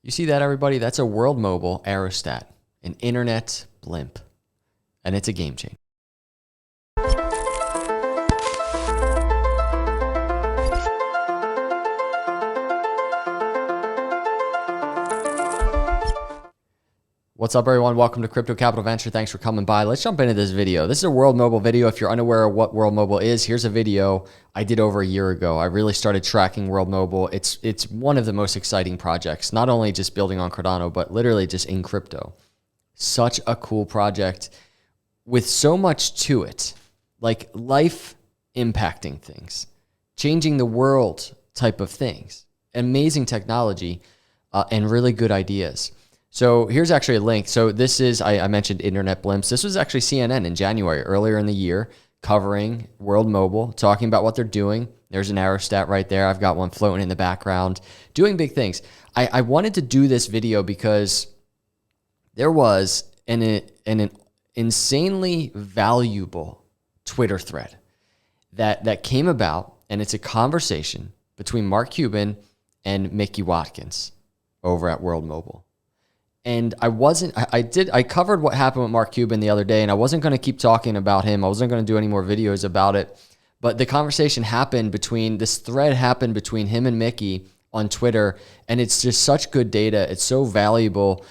You see that, everybody? That's a World Mobile aerostat, an internet blimp, and it's a game changer. What's up, everyone? Welcome to Crypto Capital Venture. Thanks for coming by. Let's jump into this video. This is a World Mobile video. If you're unaware of what World Mobile is, here's a video I did over a year ago. I really started tracking World Mobile. It's one of the most exciting projects, not only just building on Cardano, but literally just in crypto. Such a cool project with so much to it, like life impacting things, changing the world type of things, amazing technology, and really good ideas. So here's actually a link. So this is, I mentioned internet blimps. This was actually CNN in January, earlier in the year, covering World Mobile, talking about what they're doing. There's an aerostat right there. I've got one floating in the background, doing big things. I wanted to do this video because there was an insanely valuable Twitter thread that came about, and it's a conversation between Mark Cuban and Mickey Watkins over at World Mobile. And I covered what happened with Mark Cuban the other day, and I wasn't going to keep talking about him. I wasn't going to do any more videos about it. But the conversation this thread happened between him and Mickey on Twitter, and it's just such good data. It's so valuable.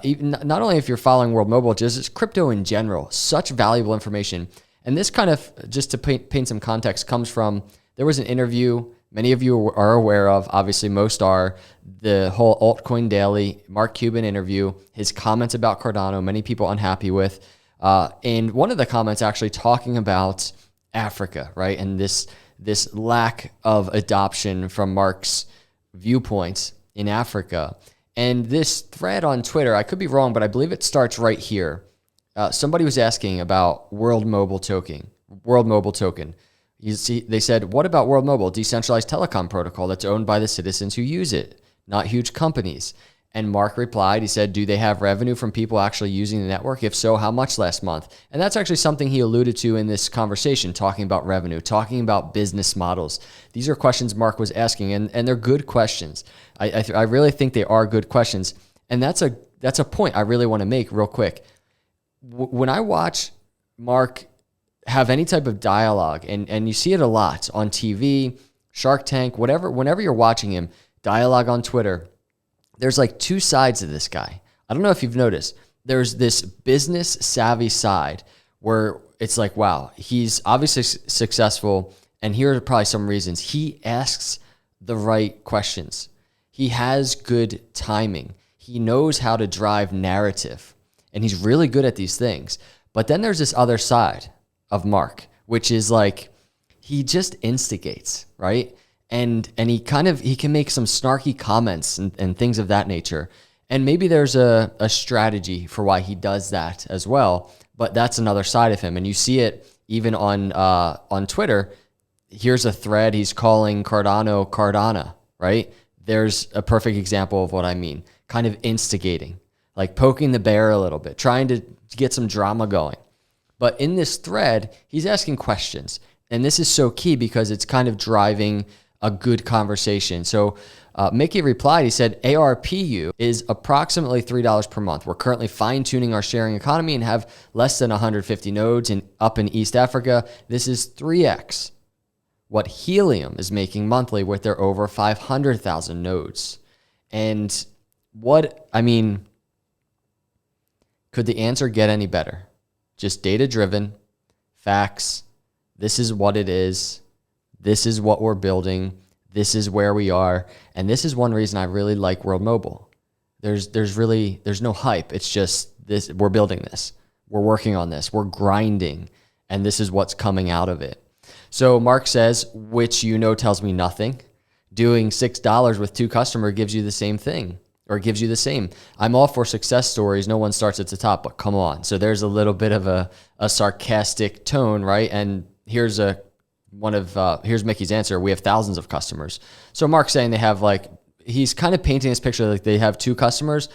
Even not only if you're following World Mobile, just crypto in general, such valuable information. And this kind of, just to paint some context, comes from, there was an interview many of you are aware of, obviously most are, the whole Altcoin Daily Mark Cuban interview, his comments about Cardano, many people unhappy with. And one of the comments actually talking about Africa, right? And this lack of adoption from Mark's viewpoints in Africa. And this thread on Twitter, I could be wrong, but I believe it starts right here. Somebody was asking about World Mobile token. You see, they said, what about World Mobile, decentralized telecom protocol that's owned by the citizens who use it, not huge companies? And Mark replied, he said, do they have revenue from people actually using the network? If so, how much last month? And that's actually something he alluded to in this conversation, talking about revenue, talking about business models. These are questions Mark was asking, and they're good questions. I really think they are good questions. And that's a point I really want to make real quick. When I watch Mark have any type of dialogue, and you see it a lot on TV, Shark Tank, whatever, whenever you're watching him, dialogue on Twitter, there's like two sides of this guy. I don't know if you've noticed. There's this business savvy side where it's like, wow, he's obviously successful, and here are probably some reasons. He asks the right questions. He has good timing. He knows how to drive narrative, and he's really good at these things. But then there's this other side of Mark, which is like, he just instigates, right? And he can make some snarky comments and things of that nature. And maybe there's a strategy for why he does that as well, but that's another side of him. And you see it even on Twitter. Here's a thread, he's calling Cardano Cardana, right? There's a perfect example of what I mean. Kind of instigating, like poking the bear a little bit, trying to get some drama going. But in this thread, he's asking questions. And this is so key because it's kind of driving a good conversation. So Mickey replied, he said, ARPU is approximately $3 per month. We're currently fine-tuning our sharing economy and have less than 150 nodes up in East Africa. This is 3x what Helium is making monthly with their over 500,000 nodes. And could the answer get any better? Just data-driven, facts. This is what it is. This is what we're building. This is where we are. And this is one reason I really like World Mobile. There's no hype. It's just this. We're building this. We're working on this. We're grinding. And this is what's coming out of it. So Mark says, which tells me nothing. Doing $6 with 2 customers gives you the same thing. Or gives you the same. I'm all for success stories. No one starts at the top, but come on. So there's a little bit of a sarcastic tone, right? And here's Mickey's answer. We have thousands of customers. So Mark's saying they have he's kind of painting this picture like they have 2 customers.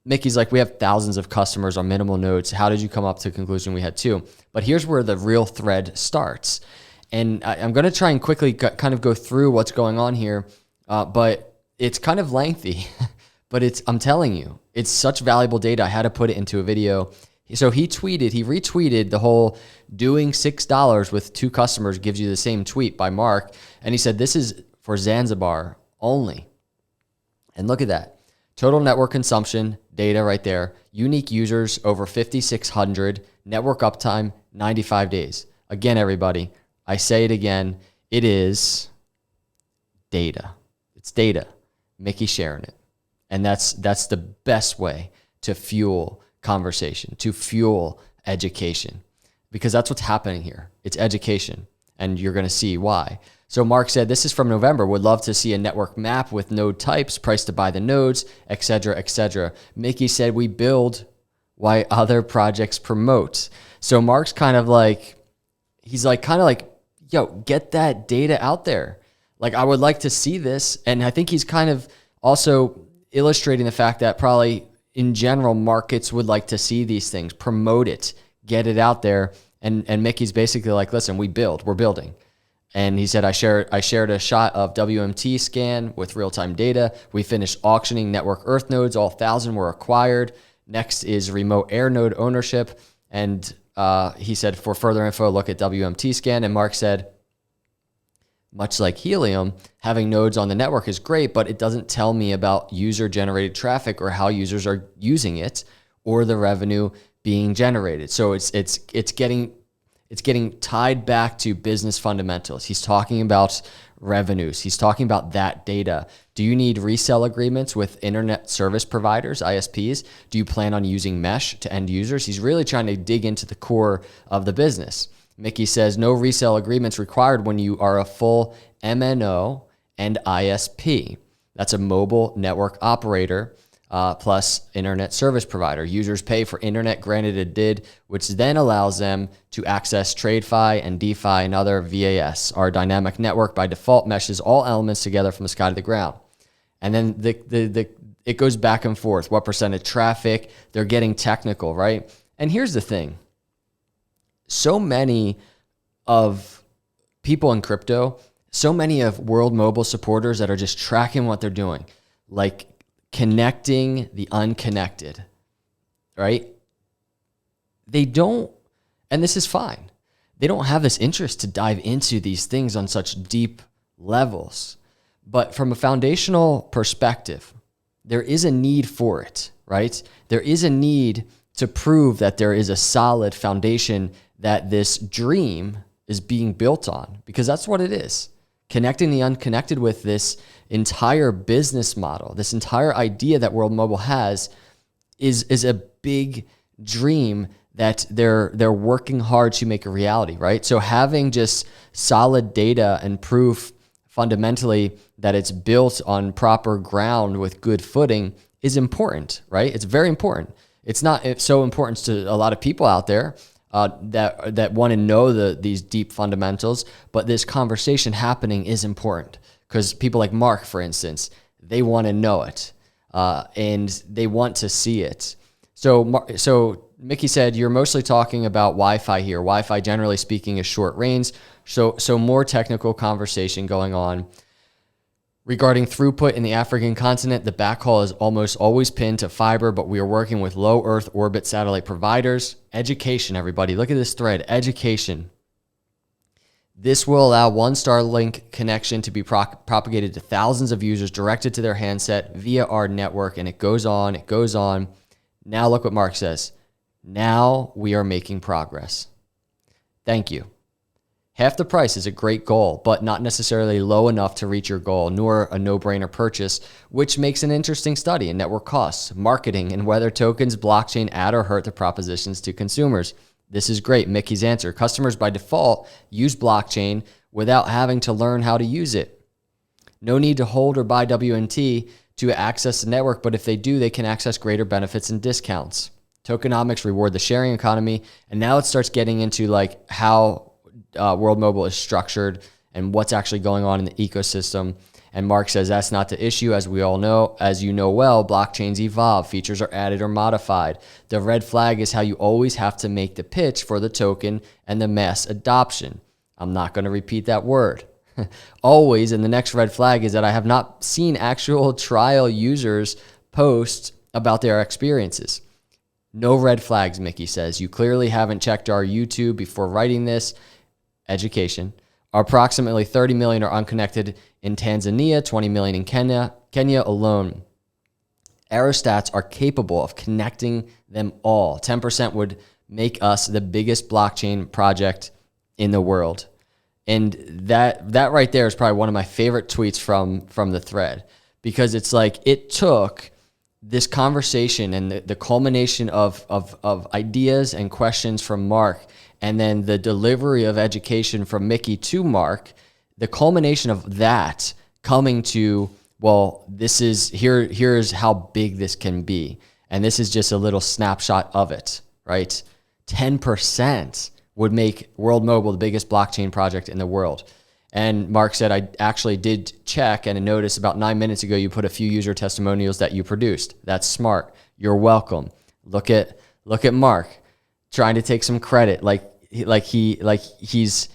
Mickey's like, we have thousands of customers on minimal nodes. How did you come up to the conclusion we had 2? But here's where the real thread starts. And I'm going to try and quickly kind of go through what's going on here, but it's kind of lengthy. But I'm telling you, it's such valuable data. I had to put it into a video. So he retweeted the whole doing $6 with 2 customers gives you the same tweet by Mark. And he said, this is for Zanzibar only. And look at that. Total network consumption data right there. Unique users over 5,600. Network uptime, 95 days. Again, everybody, I say it again. It is data. It's data. Mickey's sharing it. And that's the best way to fuel conversation, to fuel education, because that's what's happening here. It's education, and you're going to see why. So Mark said, this is from November. Would love to see a network map with node types, price to buy the nodes, etc., etc. Mickey said, we build why other projects promote. So Mark's kind of like, yo, get that data out there. Like, I would like to see this. And I think he's kind of also illustrating the fact that probably in general, markets would like to see these things, promote it, get it out there. And Mickey's basically like, listen, we're building. And he said, I shared a shot of WMT scan with real-time data. We finished auctioning network Earth nodes. All 1,000 were acquired. Next is remote air node ownership. And he said, for further info, look at WMT scan. And Mark said, much like Helium, having nodes on the network is great, but it doesn't tell me about user-generated traffic or how users are using it or the revenue being generated. So it's getting tied back to business fundamentals. He's talking about revenues. He's talking about that data. Do you need resale agreements with internet service providers, ISPs? Do you plan on using mesh to end users? He's really trying to dig into the core of the business. Mickey says, no resale agreements required when you are a full MNO and ISP. That's a mobile network operator plus internet service provider. Users pay for internet granted a DID, which then allows them to access TradeFi and DeFi and other VAS. Our dynamic network by default meshes all elements together from the sky to the ground. And then it goes back and forth. What percent of traffic? They're getting technical, right? And here's the thing. So many of people in crypto, so many of World Mobile supporters that are just tracking what they're doing, like connecting the unconnected, right? They don't, and this is fine. They don't have this interest to dive into these things on such deep levels. But from a foundational perspective, there is a need for it, right? There is a need to prove that there is a solid foundation that this dream is being built on, because that's what it is. Connecting the unconnected with this entire business model, this entire idea that World Mobile has is a big dream that they're working hard to make a reality, right? So having just solid data and proof fundamentally that it's built on proper ground with good footing is important, right? It's very important. It's so important to a lot of people out there that want to know these deep fundamentals, but this conversation happening is important because people like Mark, for instance, they want to know it and they want to see it. So Mickey said, you're mostly talking about Wi-Fi here. Wi-Fi, generally speaking, is short range. So more technical conversation going on. Regarding throughput in the African continent, the backhaul is almost always pinned to fiber, but we are working with low Earth orbit satellite providers. Education, everybody. Look at this thread. Education. This will allow one Starlink connection to be propagated to thousands of users directed to their handset via our network, and it goes on, it goes on. Now look what Mark says. Now we are making progress. Thank you. Half the price is a great goal, but not necessarily low enough to reach your goal, nor a no-brainer purchase, which makes an interesting study in network costs, marketing, and whether tokens, blockchain add or hurt the propositions to consumers. This is great. Mickey's answer. Customers by default use blockchain without having to learn how to use it. No need to hold or buy WNT to access the network, but if they do, they can access greater benefits and discounts. Tokenomics reward the sharing economy, and now it starts getting into like how World Mobile is structured and what's actually going on in the ecosystem. And Mark says that's not the issue. As we all know, as you know well, blockchains evolve, features are added or modified. The red flag is how you always have to make the pitch for the token and the mass adoption. I'm not going to repeat that word. Always, and the next red flag is that I have not seen actual trial users post about their experiences. No red flags, Mickey says. You clearly haven't checked our YouTube before writing this. Education. Approximately 30 million are unconnected in Tanzania, 20 million in Kenya alone. Aerostats are capable of connecting them all. 10% would make us the biggest blockchain project in the world. And that right there is probably one of my favorite tweets from the thread, because it's like it took this conversation and the culmination of ideas and questions from Mark, and then the delivery of education from Mickey to Mark, the culmination of that coming to, well, here's how big this can be. And this is just a little snapshot of it, right? 10% would make World Mobile the biggest blockchain project in the world. And Mark said, I actually did check and notice about 9 minutes ago, you put a few user testimonials that you produced. That's smart. You're welcome. Look at Mark trying to take some credit. He's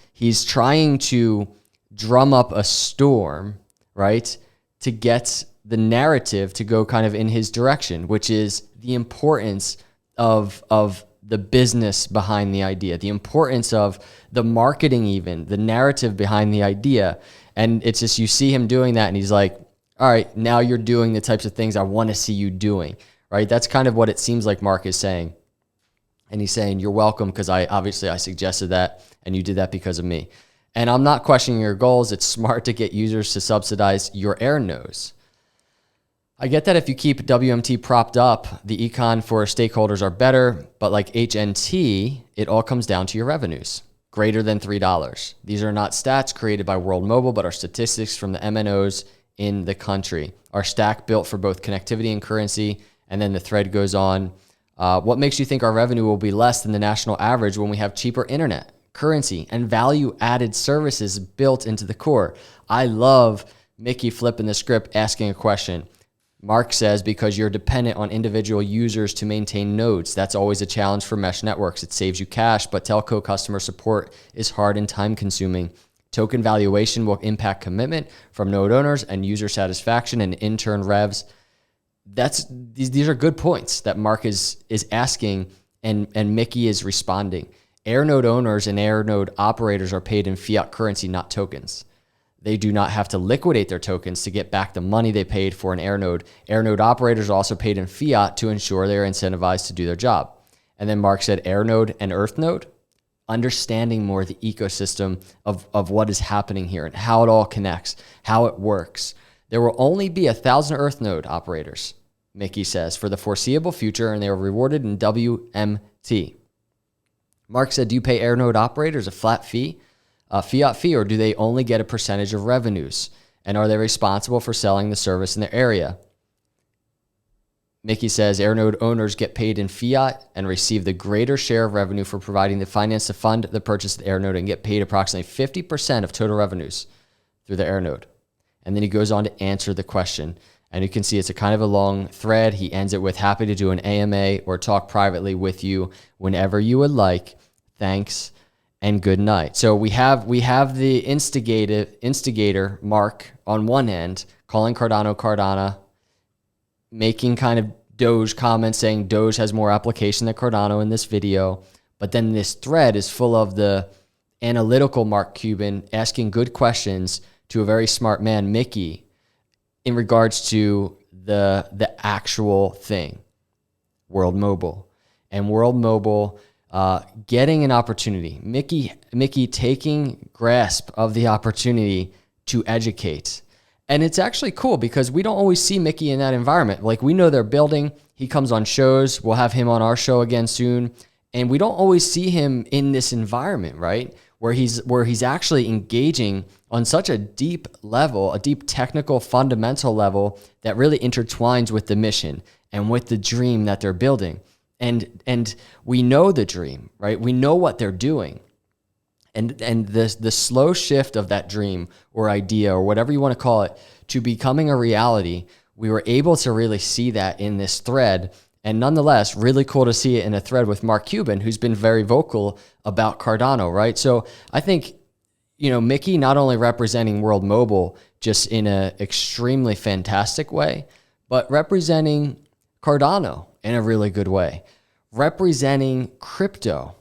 trying to drum up a storm, right? To get the narrative to go kind of in his direction, which is the importance of the business behind the idea, the importance of the marketing, even the narrative behind the idea. And it's just, you see him doing that and he's like, all right, now you're doing the types of things I want to see you doing, right? That's kind of what it seems like Mark is saying. And he's saying, you're welcome, because I suggested that and you did that because of me. And I'm not questioning your goals. It's smart to get users to subsidize your air nodes. I get that if you keep WMT propped up, the econ for stakeholders are better, but like HNT, it all comes down to your revenues, greater than $3. These are not stats created by World Mobile, but are statistics from the MNOs in the country. Our stack built for both connectivity and currency. And then the thread goes on. What makes you think our revenue will be less than the national average when we have cheaper internet, currency, and value-added services built into the core? I love Mickey flipping the script, asking a question. Mark says, because you're dependent on individual users to maintain nodes. That's always a challenge for mesh networks. It saves you cash, but telco customer support is hard and time consuming. Token valuation will impact commitment from node owners and user satisfaction, and in turn revs. These are good points that Mark is asking, and Mickey is responding. Air node owners and air node operators are paid in fiat currency, not tokens. They do not have to liquidate their tokens to get back the money they paid for an air node. Air node operators are also paid in fiat to ensure they are incentivized to do their job. And then Mark said air node and earth node, understanding more the ecosystem of what is happening here and how it all connects, how it works. There will only be 1,000 earth node operators, Mickey says, for the foreseeable future, and they are rewarded in WMT. Mark said, do you pay air node operators a flat fee? A fiat fee, or do they only get a percentage of revenues? And are they responsible for selling the service in their area? Mickey says air node owners get paid in fiat and receive the greater share of revenue for providing the finance to fund the purchase of the air node, and get paid approximately 50% of total revenues through the air node. And then he goes on to answer the question. And you can see it's a kind of a long thread. He ends it with, happy to do an AMA or talk privately with you whenever you would like. Thanks and good night. So we have the instigator Mark on one end, calling Cardano, making kind of Doge comments, saying Doge has more application than Cardano in this video. But then this thread is full of the analytical Mark Cuban asking good questions to a very smart man, Mickey, in regards to the actual thing, World Mobile. And World Mobile getting an opportunity. Mickey taking grasp of the opportunity to educate. And it's actually cool because we don't always see Mickey in that environment. Like, we know they're building. He comes on shows. We'll have him on our show again soon. And we don't always see him in this environment, right? Where he's actually engaging on such a deep level, a deep technical fundamental level that really intertwines with the mission and with the dream that they're building. And we know the dream, right? We know what they're doing. And the slow shift of that dream or idea or whatever you want to call it to becoming a reality, we were able to really see that in this thread. And nonetheless, really cool to see it in a thread with Mark Cuban, who's been very vocal about Cardano, right? So I think, Mickey not only representing World Mobile just in an extremely fantastic way, but representing Cardano in a really good way, representing crypto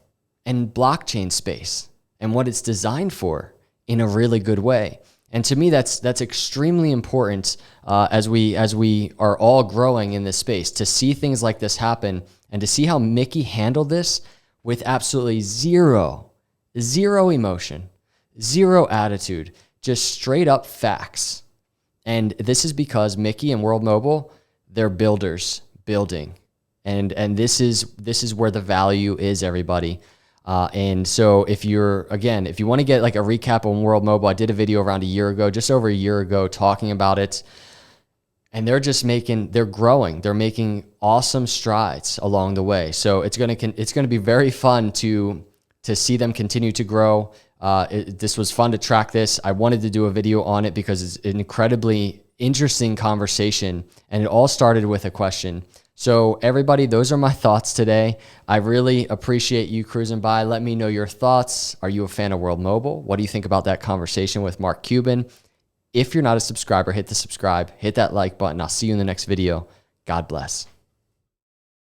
and blockchain space and what it's designed for in a really good way. And to me, that's extremely important as we are all growing in this space, to see things like this happen and to see how Mickey handled this with absolutely zero emotion, zero attitude, just straight up facts. And this is because Mickey and World Mobile, they're builders building. And this is where the value is, everybody. And so if you want to get like a recap on World Mobile, I did a video around just over a year ago, talking about it. And they're growing. They're making awesome strides along the way. So it's going to be very fun to see them continue to grow. This was fun to track this. I wanted to do a video on it because it's an incredibly interesting conversation. And it all started with a question. So everybody, those are my thoughts today. I really appreciate you cruising by. Let me know your thoughts. Are you a fan of World Mobile? What do you think about that conversation with Mark Cuban? If you're not a subscriber, hit the subscribe, hit that like button. I'll see you in the next video. God bless.